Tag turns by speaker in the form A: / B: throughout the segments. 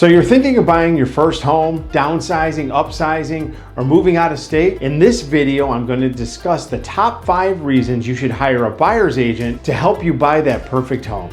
A: So you're thinking of buying your first home, downsizing, upsizing, or moving out of state? In this video, I'm going to discuss the top 5 reasons you should hire a buyer's agent to help you buy that perfect home.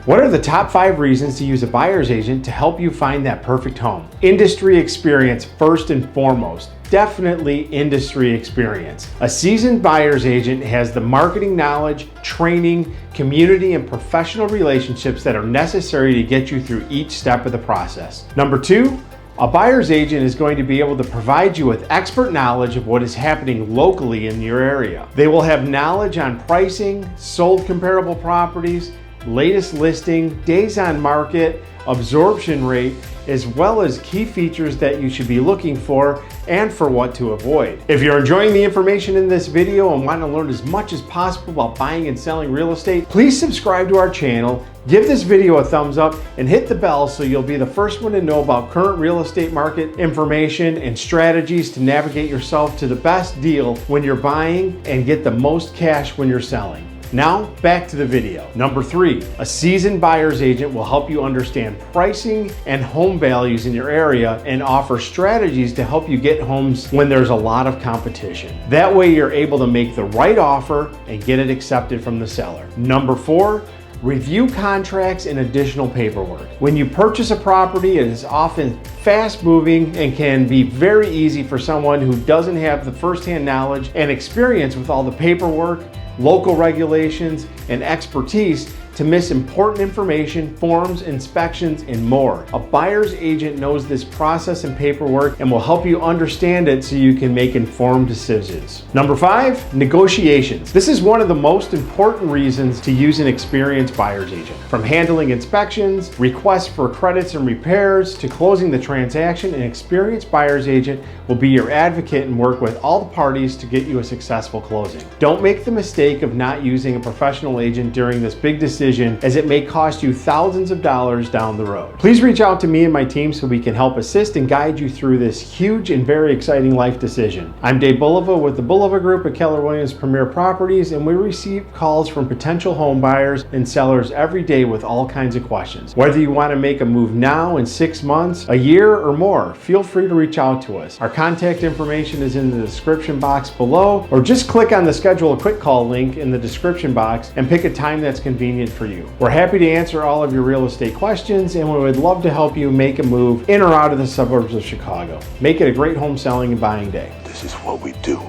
A: What are the top 5 reasons to use a buyer's agent to help you find that perfect home? Industry experience first and foremost. Definitely industry experience. A seasoned buyer's agent has the marketing knowledge, training, community, and professional relationships that are necessary to get you through each step of the process. Number 2, a buyer's agent is going to be able to provide you with expert knowledge of what is happening locally in your area. They will have knowledge on pricing, sold comparable properties, latest listing, days on market, absorption rate, as well as key features that you should be looking for and for what to avoid. If you're enjoying the information in this video and want to learn as much as possible about buying and selling real estate, please subscribe to our channel, give this video a thumbs up, and hit the bell so you'll be the first one to know about current real estate market information and strategies to navigate yourself to the best deal when you're buying and get the most cash when you're selling. Now, back to the video. Number 3, a seasoned buyer's agent will help you understand pricing and home values in your area and offer strategies to help you get homes when there's a lot of competition. That way you're able to make the right offer and get it accepted from the seller. Number 4, review contracts and additional paperwork. When you purchase a property, it is often fast moving and can be very easy for someone who doesn't have the firsthand knowledge and experience with all the paperwork, local regulations, and expertise to miss important information, forms, inspections, and more. A buyer's agent knows this process and paperwork and will help you understand it so you can make informed decisions. Number 5, negotiations. This is one of the most important reasons to use an experienced buyer's agent. From handling inspections, requests for credits and repairs, to closing the transaction, an experienced buyer's agent will be your advocate and work with all the parties to get you a successful closing. Don't make the mistake of not using a professional agent during this big decision, as it may cost you thousands of dollars down the road. Please reach out to me and my team so we can help assist and guide you through this huge and very exciting life decision. I'm Dave Bulava with the Bulava Group at Keller Premier Properties, and we receive calls from potential home buyers and sellers every day with all kinds of questions. Whether you want to make a move now, in 6 months, a year, or more, feel free to reach out to us. Our contact information is in the description box below, or just click on the schedule a quick call link in the description box and pick a time that's convenient for you. We're happy to answer all of your real estate questions, and we would love to help you make a move in or out of the suburbs of Chicago. Make it a great home selling and buying day.
B: This is what we do.